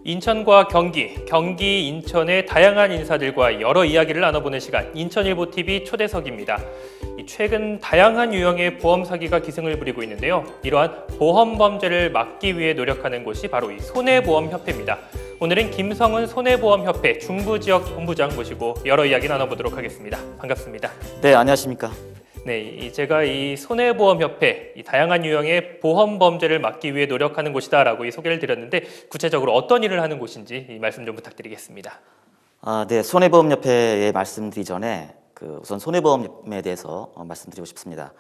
인천과 경기, 인천의 다양한 인사들과 여러 이야기를 나눠보는 시간, 인천일보TV 초대석입니다. 최근 다양한 유형의 보험 사기가 기승을 부리고 있는데요. 이러한 보험 범죄를 막기 위해 노력하는 곳이 바로 이 손해보험협회입니다. 오늘은 김성은 손해보험협회 중부지역 본부장 모시고 여러 이야기 나눠보도록 하겠습니다. 반갑습니다. 네, 안녕하십니까. 네, 제가 이 손해보험협회, 이 다양한 유형의 보험 범죄를 막기 위해 노력하는 곳이다라고 소개를 드렸는데 구체적으로 어떤 일을 하는 곳인지 이 말씀 좀 부탁드리겠습니다. 네, 손해보험협회에 말씀드리기 전에 우선 손해보험에 대해서 말씀드리고 싶습니다.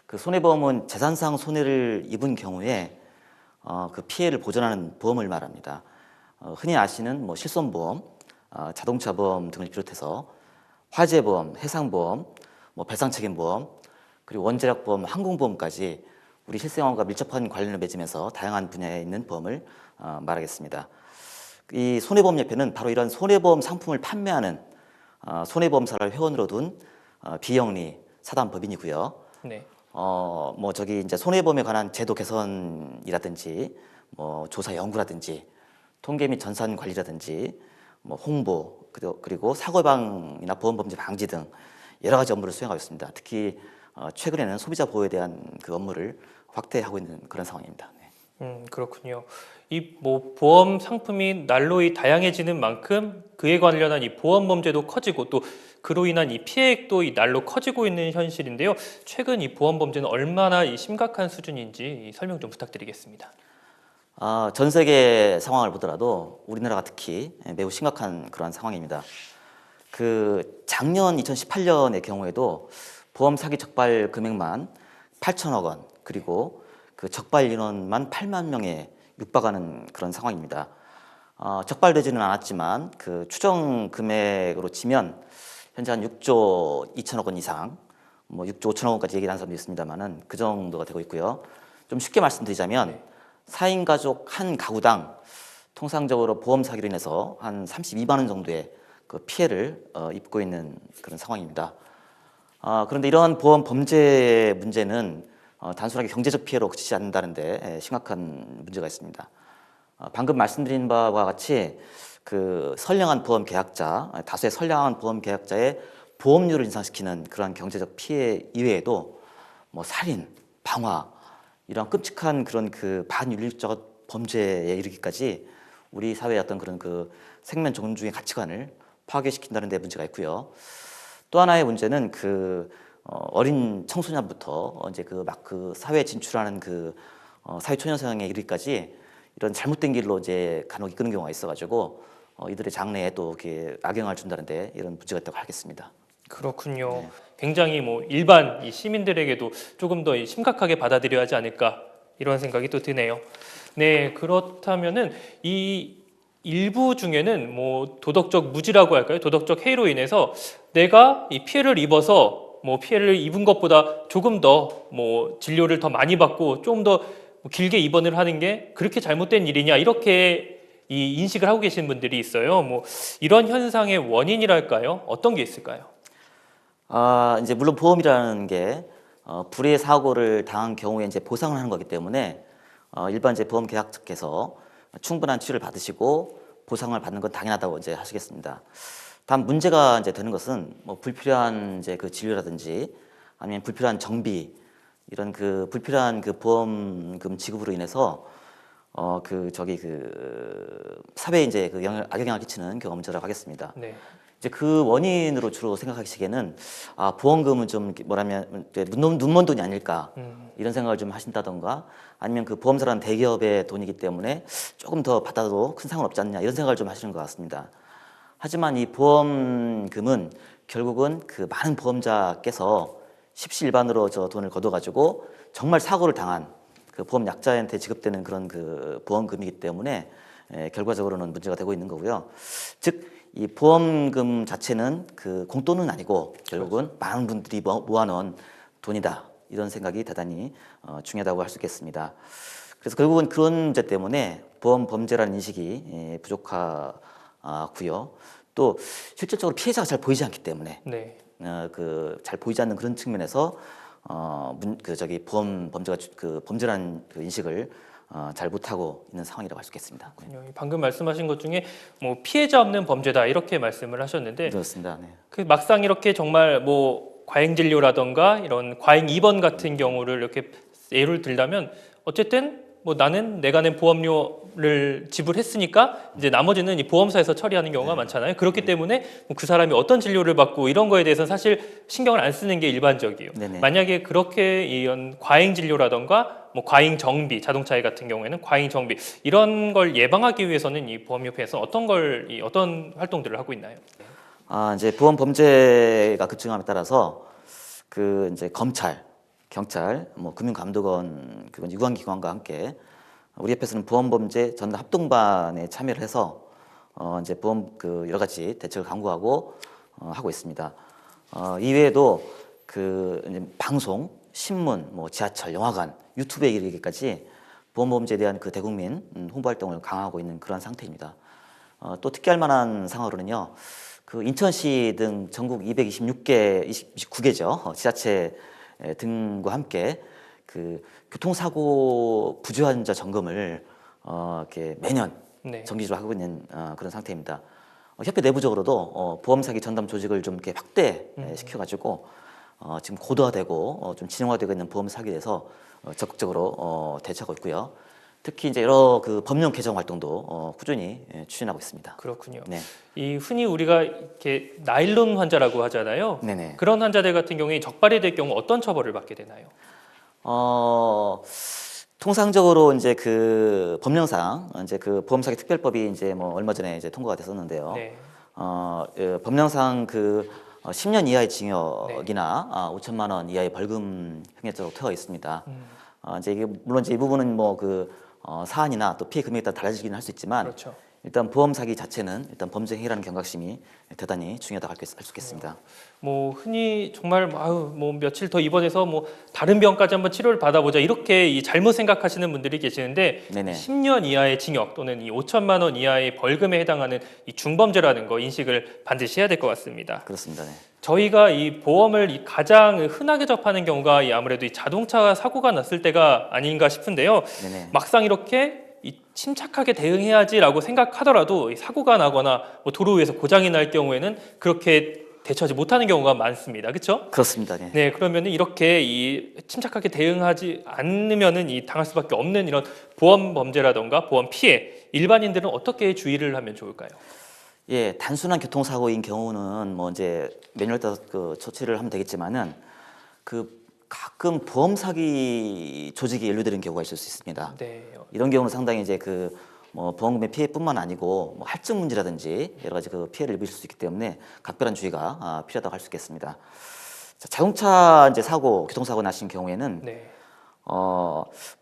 그 손해보험은 재산상 손해를 입은 경우에 그 피해를 보전하는 보험을 말합니다. 흔히 아시는 실손보험, 자동차보험 등을 비롯해서 화재보험, 해상보험, 배상책임보험, 그리고 원자력보험, 항공보험까지 우리 실생활과 밀접한 관련을 맺으면서 다양한 분야에 있는 보험을 말하겠습니다. 이 손해보험협회는 바로 이런 손해보험 상품을 판매하는 손해보험사를 회원으로 둔 비영리 사단법인이고요. 네. 이제 손해보험에 관한 제도 개선이라든지 조사 연구라든지 통계 및 전산 관리라든지 홍보 그리고 사고 예방이나 보험 범죄 방지 등 여러 가지 업무를 수행하고 있습니다. 특히 최근에는 소비자 보호에 대한 그 업무를 확대하고 있는 그런 상황입니다. 네. 그렇군요. 이 보험 상품이 날로 다양해지는 만큼 그에 관련한 이 보험 범죄도 커지고 또 그로 인한 이 피해액도 날로 커지고 있는 현실인데요. 최근 이 보험 범죄는 얼마나 심각한 수준인지 설명 좀 부탁드리겠습니다. 전 세계 상황을 보더라도 우리나라가 특히 매우 심각한 그런 상황입니다. 작년 2018년의 경우에도 보험 사기 적발 금액만 8천억 원, 그리고 그 적발 인원만 8만 명에 육박하는 그런 상황입니다. 적발되지는 않았지만 그 추정 금액으로 치면 현재 한 6조 2천억 원 이상, 6조 5천억 원까지 얘기하는 사람도 있습니다만은 그 정도가 되고 있고요. 좀 쉽게 말씀드리자면 4인 가족 한 가구당 통상적으로 보험 사기로 인해서 한 32만 원 정도의 그 피해를 입고 있는 그런 상황입니다. 그런데 이러한 보험 범죄의 문제는 단순하게 경제적 피해로 그치지 않는다는데 심각한 문제가 있습니다. 방금 말씀드린 바와 같이 그 선량한 보험 계약자, 다수의 선량한 보험 계약자의 보험료를 인상시키는 그러한 경제적 피해 이외에도 살인, 방화 이런 끔찍한 그런 그 반윤리적 범죄에 이르기까지 우리 사회의 어떤 그런 그 생명 존중의 가치관을 파괴시킨다는 데 문제가 있고요. 또 하나의 문제는 어린 청소년부터 이제 그 사회에 진출하는 사회초년생에 이르기까지 이런 잘못된 길로 이제 간혹 이끄는 경우가 있어가지고 이들의 장래에 또 이렇게 악영향을 준다는데 이런 문제가 있다고 하겠습니다. 그렇군요. 네. 굉장히 일반 이 시민들에게도 조금 더 심각하게 받아들여야 하지 않을까 이런 생각이 또 드네요. 네, 그렇다면은 이 일부 중에는 도덕적 무지라고 할까요? 도덕적 해이로 인해서 내가 이 피해를 입어서 피해를 입은 것보다 조금 더 진료를 더 많이 받고 좀 더 길게 입원을 하는 게 그렇게 잘못된 일이냐 이렇게 이 인식을 하고 계신 분들이 있어요. 이런 현상의 원인이랄까요? 어떤 게 있을까요? 이제 물론 보험이라는 게 불의의 사고를 당한 경우에 이제 보상을 하는 거기 때문에 일반 이제 보험 계약자께서 충분한 치료를 받으시고 보상을 받는 건 당연하다고 이제 하시겠습니다. 다만 문제가 이제 되는 것은 불필요한 이제 그 진료라든지 아니면 불필요한 정비 이런 불필요한 보험금 지급으로 인해서 사회에 이제 악영향을 끼치는 경우가 문제라고 하겠습니다. 네. 이제 그 원인으로 주로 생각하시기에는 보험금은 좀 눈먼 돈이 아닐까 이런 생각을 좀 하신다던가 아니면 그 보험사라는 대기업의 돈이기 때문에 조금 더 받아도 큰 상관없지 않냐 이런 생각을 좀 하시는 것 같습니다. 하지만 이 보험금은 결국은 그 많은 보험자께서 십시일반으로 돈을 걷어가지고 정말 사고를 당한 그 보험 약자한테 지급되는 그런 그 보험금이기 때문에 결과적으로는 문제가 되고 있는 거고요. 즉 이 보험금 자체는 그 공돈은 아니고 결국은 많은 분들이 모아놓은 돈이다 이런 생각이 대단히 중요하다고 할 수 있겠습니다. 그래서 결국은 그런 문제 때문에 보험 범죄라는 인식이 부족하고요. 또 실질적으로 피해자가 잘 보이지 않기 때문에 네. 잘 보이지 않는 그런 측면에서 보험 범죄가 범죄라는 인식을 잘 못하고 있는 상황이라고 할 수 있겠습니다. 네. 방금 말씀하신 것 중에 뭐 피해자 없는 범죄다 이렇게 말씀을 하셨는데 그렇습니다. 네. 그 막상 이렇게 정말 뭐 과잉 진료라던가 이런 과잉 입원 같은 경우를 이렇게 예를 들자면 어쨌든 뭐 나는 내가 낸 보험료를 지불했으니까 이제 나머지는 이 보험사에서 처리하는 경우가 많잖아요. 그렇기 때문에 뭐그 사람이 어떤 진료를 받고 이런 거에 대해서는 사실 신경을 안 쓰는 게 일반적이에요. 네네. 만약에 그렇게 이런 과잉 진료라던가 뭐 과잉 정비, 자동차에 같은 경우에는 과잉 정비 이런 걸 예방하기 위해서는 이 보험협회에서 어떤 활동들을 하고 있나요? 이제 보험 범죄가 급증함에 따라서 그 이제 검찰, 경찰, 뭐 금융감독원 그건 유관기관과 함께 우리 협회에서는 보험범죄 전담 합동반에 참여를 해서 이제 보험 그 여러 가지 대책을 강구하고 하고 있습니다. 이외에도 그 이제 방송, 신문, 뭐 지하철, 영화관, 유튜브에 이르기까지 보험범죄에 대한 그 대국민 홍보 활동을 강화하고 있는 그런 상태입니다. 또 특히할 만한 상황으로는요. 그 인천시 등 전국 29개죠. 지자체 등과 함께 그 교통사고 부주 환자 점검을 이렇게 매년 네. 정기적으로 하고 있는 그런 상태입니다. 협회 내부적으로도 보험 사기 전담 조직을 좀 이렇게 확대 시켜가지고 지금 고도화되고 좀 진영화되고 있는 보험 사기에 대해서 적극적으로 대처하고 있고요. 특히 이제 여러 그 법령 개정 활동도 꾸준히 추진하고 있습니다. 그렇군요. 네. 이 흔히 우리가 이렇게 나일론 환자라고 하잖아요. 네네. 그런 환자들 같은 경우에 적발이 될 경우 어떤 처벌을 받게 되나요? 통상적으로 이제 그 법령상 이제 그 보험사기 특별법이 이제 뭐 얼마 전에 이제 통과가 됐었는데요. 네. 법령상 그 10년 이하의 징역이나 5천만 원 이하의 벌금 형량제로 되어 있습니다. 이제 이게 물론 이제 이 부분은 뭐 그 사안이나 또 피해 금액에 따라 달라지기는 할 수 있지만 그렇죠. 일단 보험 사기 자체는 일단 범죄 행위라는 경각심이 대단히 중요하다고 할 수 있겠습니다. 뭐 흔히 정말 뭐 며칠 더 입원해서 뭐 다른 병까지 한번 치료를 받아보자 이렇게 이 잘못 생각하시는 분들이 계시는데 네네. 10년 이하의 징역 또는 이 5천만 원 이하의 벌금에 해당하는 이 중범죄라는 거 인식을 반드시 해야 될 것 같습니다. 그렇습니다. 네. 저희가 이 보험을 가장 흔하게 접하는 경우가 아무래도 이 자동차 사고가 났을 때가 아닌가 싶은데요. 네네. 막상 이렇게 침착하게 대응해야지라고 생각하더라도 이 사고가 나거나 뭐 도로 위에서 고장이 날 경우에는 그렇게 대처하지 못하는 경우가 많습니다. 그렇죠? 그렇습니다. 네. 네, 그러면은 이렇게 이 침착하게 대응하지 않으면은 이 당할 수밖에 없는 이런 보험 범죄라던가 보험 피해 일반인들은 어떻게 주의를 하면 좋을까요? 예, 단순한 교통사고인 경우는 뭐 이제 매뉴얼 따라 그 조치를 하면 되겠지만은 그 가끔 보험 사기 조직이 연루되는 경우가 있을 수 있습니다. 네, 이런 경우는 상당히 이제 그 뭐 보험금의 피해뿐만 아니고 뭐 할증 문제라든지 여러 가지 그 피해를 입으실 수 있기 때문에 각별한 주의가 필요하다고 할 수 있겠습니다. 자, 자동차 이제 사고, 교통사고 나신 경우에는 네,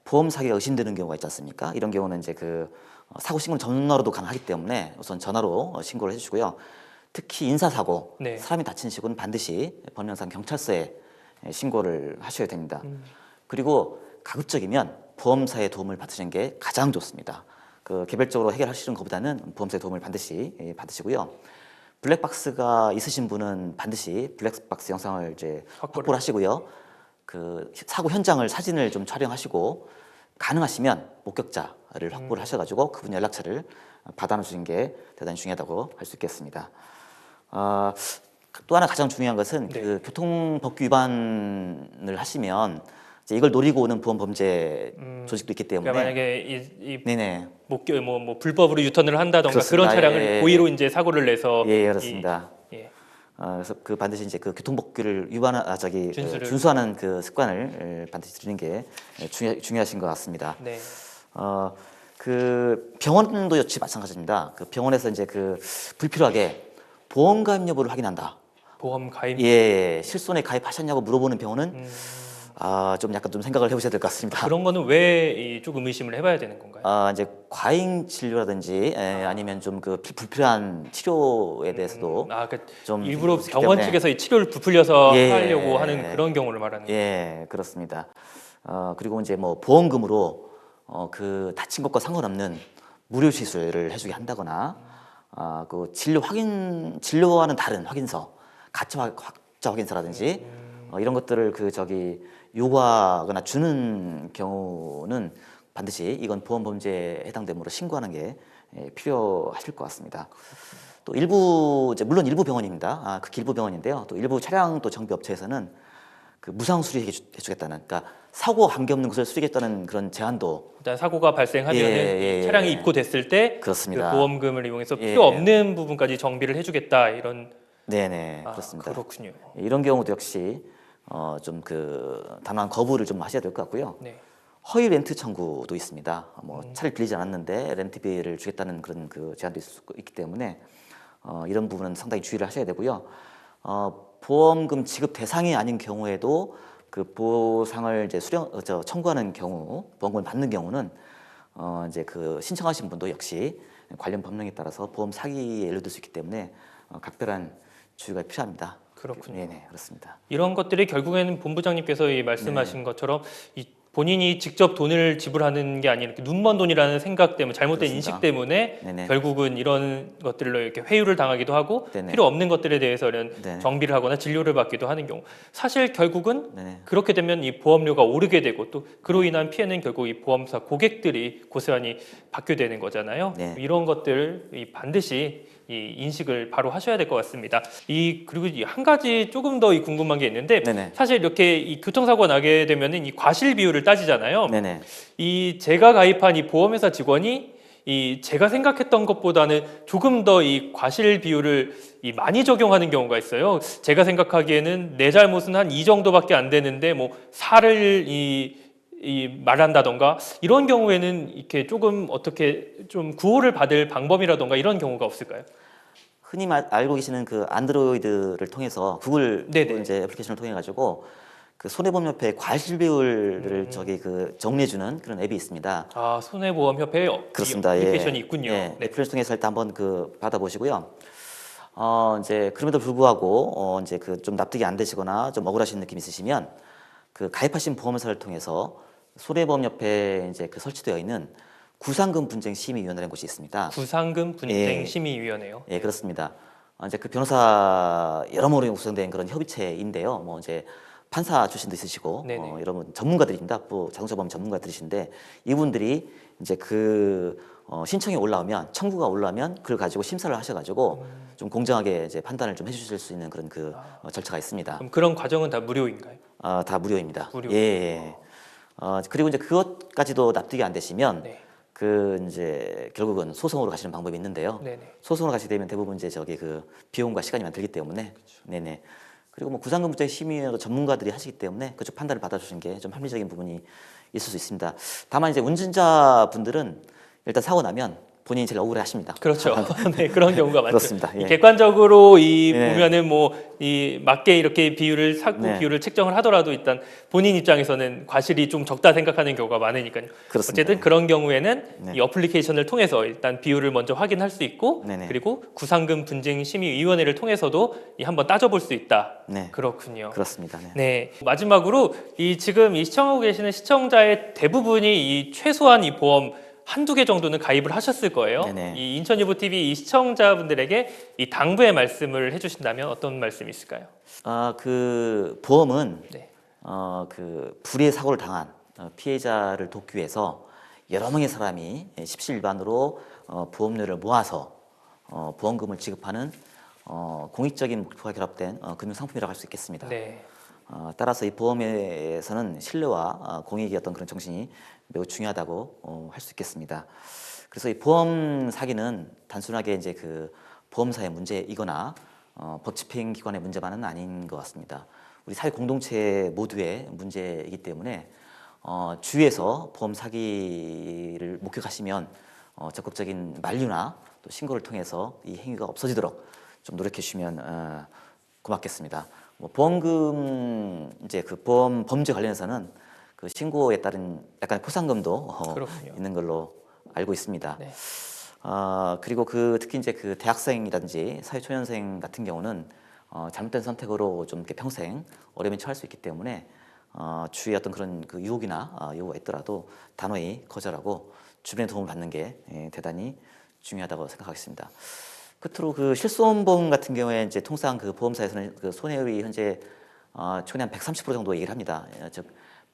보험 사기가 의심되는 경우가 있지 않습니까? 이런 경우는 이제 그 사고 신고는 전화로도 가능하기 때문에 우선 전화로 신고를 해주시고요. 특히 인사사고, 네. 사람이 다친 시고는 반드시 법령상 경찰서에 신고를 하셔야 됩니다. 그리고 가급적이면 보험사의 도움을 받으시는 게 가장 좋습니다. 그 개별적으로 해결하시는 것보다는 보험사의 도움을 반드시 받으시고요. 블랙박스가 있으신 분은 반드시 블랙박스 영상을 이제 확보를 하시고요. 그 사고 현장을 사진을 좀 촬영하시고 가능하시면 목격자를 확보를 하셔가지고 그분 연락처를 받아주시는 게 대단히 중요하다고 할 수 있겠습니다. 또 하나 가장 중요한 것은 네. 그 교통법규 위반을 하시면 이제 이걸 노리고 오는 보험 범죄 조직도 있기 때문에 그러니까 만약에 네네 뭐 불법으로 유턴을 한다던가 그렇습니다. 그런 차량을 예, 예. 고의로 이제 사고를 내서 예 그렇습니다. 예. 그래서 그 반드시 이제 그 교통법규를 위반 준수하는 그 습관을 반드시 들이는 게 중요하신 것 같습니다. 네. 그 병원도 역시 마찬가지입니다. 그 병원에서 이제 그 불필요하게 보험 가입 여부를 확인한다. 보험 가입. 예, 실손에 가입하셨냐고 물어보는 병원은 좀 약간 좀 생각을 해보셔야 될 것 같습니다. 그런 거는 왜 조금 의심을 해봐야 되는 건가요? 이제 과잉 진료라든지 아니면 좀 그 불필요한 치료에 대해서도 좀 일부러 있기 병원 때문에 측에서 이 치료를 부풀려서 예, 하려고 하는 그런 경우를 말하는 거예요. 예, 그렇습니다. 그리고 이제 뭐 보험금으로 그 다친 것과 상관없는 무료 시술을 해주게 한다거나 그 진료와는 다른 확인서, 가짜 확인서라든지 이런 것들을 그 저기 요구하거나 주는 경우는 반드시 이건 보험 범죄에 해당되므로 신고하는 게 필요하실 것 같습니다. 또 일부 이제 물론 일부 병원입니다. 극히 일부 병원인데요. 또 일부 차량 또 정비 업체에서는 그 무상 수리해주겠다는, 그러니까 사고 관계 없는 것을 수리하겠다는 그런 제한도 일단 사고가 발생하면은 예, 이 차량이 입고됐을 때 그 그렇습니다. 보험금을 이용해서 예. 필요 없는 부분까지 정비를 해주겠다 이런. 네네 그렇습니다. 그렇군요. 이런 경우도 역시 좀 그 단호한 거부를 좀 하셔야 될 것 같고요. 네. 허위 렌트 청구도 있습니다. 뭐 차를 빌리지 않았는데 렌트비를 주겠다는 그런 그 제한도 있기 때문에 이런 부분은 상당히 주의를 하셔야 되고요. 보험금 지급 대상이 아닌 경우에도 그 보상을 이제 청구하는 경우, 보험금을 받는 경우는 이제 그 신청하신 분도 역시 관련 법령에 따라서 보험 사기에 연루될 수 있기 때문에 각별한 주의가 필요합니다. 그렇군요. 네네 그렇습니다. 이런 것들이 결국에는 본부장님께서 이 말씀하신 것처럼 이 본인이 직접 돈을 지불하는 게 아니라 눈먼 돈이라는 생각 때문에 잘못된 그렇습니다. 인식 때문에 네네. 결국은 이런 것들로 이렇게 회유를 당하기도 하고 네네. 필요 없는 것들에 대해서 이런 네네. 정비를 하거나 진료를 받기도 하는 경우 사실 결국은 네네. 그렇게 되면 이 보험료가 오르게 되고 또 그로 인한 피해는 결국 이 보험사 고객들이 고스란히 받게 되는 거잖아요. 네. 이런 것들 반드시 이 인식을 바로 하셔야 될 것 같습니다. 그리고 한 가지 조금 더 궁금한 게 있는데 네네. 사실 이렇게 이 교통사고가 나게 되면은 이 과실 비율을 따지잖아요. 네네. 이 제가 가입한 이 보험회사 직원이 이 제가 생각했던 것보다는 조금 더 이 과실 비율을 많이 적용하는 경우가 있어요. 제가 생각하기에는 내 잘못은 한 이 정도밖에 안 되는데 뭐 4를 말한다던가 이런 경우에는 이렇게 조금 어떻게 좀 구호를 받을 방법이라던가 이런 경우가 없을까요? 흔히 알고 계시는 그 안드로이드를 통해서 구글 네네. 이제 애플리케이션을 통해 가지고 그 손해보험협회 과실 비율을 저기 그 정리해주는 그런 앱이 있습니다. 손해보험협회 그렇습니다. 이 애플리케이션이 있군요. 예. 네. 애플리케이션 통해서 일단 한번 그 받아보시고요. 이제 그럼에도 불구하고 이제 그 좀 납득이 안 되시거나 좀 억울하신 느낌 있으시면 그 가입하신 보험회사를 통해서 손해보험협회에 이제 그 설치되어 있는 구상금 분쟁 심의위원회라는 곳이 있습니다. 구상금 분쟁 예. 심의위원회요. 예, 그렇습니다. 이제 그 변호사 여러모로 구성된 그런 협의체인데요. 뭐 이제 판사 출신도 있으시고 네네. 여러분 전문가들입니다. 자동차 보험 전문가들이신데 이분들이 이제 그 신청이 올라오면 청구가 올라오면 그걸 가지고 심사를 하셔가지고 좀 공정하게 이제 판단을 좀 해주실 수 있는 그런 절차가 있습니다. 그럼 그런 과정은 다 무료인가요? 다 무료입니다. 무료. 예. 그리고 이제 그것까지도 납득이 안 되시면 네. 이제 결국은 소송으로 가시는 방법이 있는데요. 네네. 소송으로 가시게 되면 대부분 이제 그 비용과 시간이 많이 들기 때문에 네네. 그리고 뭐 구상금 분쟁 심의위원회도 전문가들이 하시기 때문에 그쪽 판단을 받아주시는 게 좀 합리적인 부분이 있을 수 있습니다. 다만 이제 운전자분들은 일단 사고 나면 본인이 제일 억울해하십니다. 그렇죠. 네, 그런 경우가 많죠. 그렇습니다. 예. 객관적으로 네. 보면은 맞게 이렇게 사고 네. 비율을 책정을 하더라도 일단 본인 입장에서는 과실이 좀 적다 생각하는 경우가 많으니까요. 그렇습니다. 어쨌든 그런 경우에는 네. 이 어플리케이션을 통해서 일단 비율을 먼저 확인할 수 있고 네네. 그리고 구상금 분쟁 심의위원회를 통해서도 한번 따져볼 수 있다. 네. 그렇군요. 그렇습니다. 네. 네. 마지막으로 지금 시청하고 계시는 시청자의 대부분이 최소한 이 보험 한두 개 정도는 가입을 하셨을 거예요. 네네. 이 인천일보TV 이 시청자분들에게 이 당부의 말씀을 해주신다면 어떤 말씀이 있을까요? 그 보험은 네. 그 불의의 사고를 당한 피해자를 돕기 위해서 여러 명의 사람이 십시일반으로 보험료를 모아서 보험금을 지급하는 공익적인 목표가 결합된 금융 상품이라고 할 수 있겠습니다. 네. 따라서 이 보험에서는 신뢰와 공익의 어떤 그런 정신이 매우 중요하다고 할 수 있겠습니다. 그래서 이 보험 사기는 단순하게 이제 그 보험사의 문제이거나 법 집행 기관의 문제만은 아닌 것 같습니다. 우리 사회 공동체 모두의 문제이기 때문에 주위에서 보험 사기를 목격하시면 적극적인 만류나 또 신고를 통해서 이 행위가 없어지도록 좀 노력해 주시면 고맙겠습니다. 뭐 보험금 이제 그 보험 범죄 관련해서는 그 신고에 따른 약간 포상금도 그렇군요. 있는 걸로 알고 있습니다. 네. 그리고 특히 이제 그 대학생이라든지 사회초년생 같은 경우는 잘못된 선택으로 좀 이렇게 평생 어려움에 처할 수 있기 때문에 주위에 어떤 그런 그 유혹이나 요구가 있더라도 단호히 거절하고 주변의 도움을 받는 게 대단히 중요하다고 생각하겠습니다. 끝으로 그 실손보험 같은 경우에 이제 통상 그 보험사에서는 그 손해율이 현재 총액 한 130% 정도 얘기를 합니다. 즉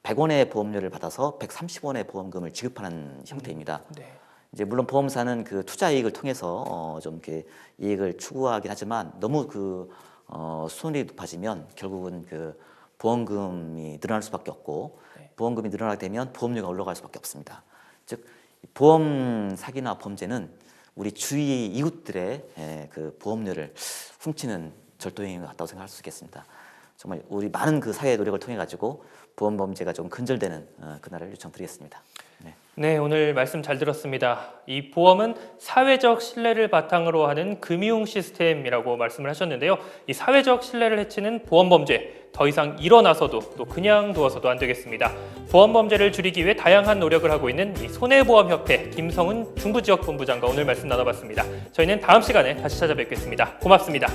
100원의 보험료를 받아서 130원의 보험금을 지급하는 형태입니다. 네. 이제 물론 보험사는 그 투자 이익을 통해서 좀 이렇게 이익을 추구하긴 하지만 너무 수익이 높아지면 결국은 그 보험금이 늘어날 수밖에 없고 네. 보험금이 늘어나게 되면 보험료가 올라갈 수밖에 없습니다. 즉 보험 사기나 범죄는 우리 주위 이웃들의 그 보험료를 훔치는 절도행위 같다고 생각할 수 있겠습니다. 정말 우리 많은 그 사회의 노력을 통해 가지고 보험 범죄가 좀 근절되는 그날을 요청드리겠습니다. 네. 네, 오늘 말씀 잘 들었습니다. 이 보험은 사회적 신뢰를 바탕으로 하는 금융 시스템이라고 말씀을 하셨는데요. 이 사회적 신뢰를 해치는 보험 범죄 더 이상 일어나서도 또 그냥 두어서도 안 되겠습니다. 보험 범죄를 줄이기 위해 다양한 노력을 하고 있는 이 손해보험협회 김성훈 중부지역본부장과 오늘 말씀 나눠봤습니다. 저희는 다음 시간에 다시 찾아뵙겠습니다. 고맙습니다.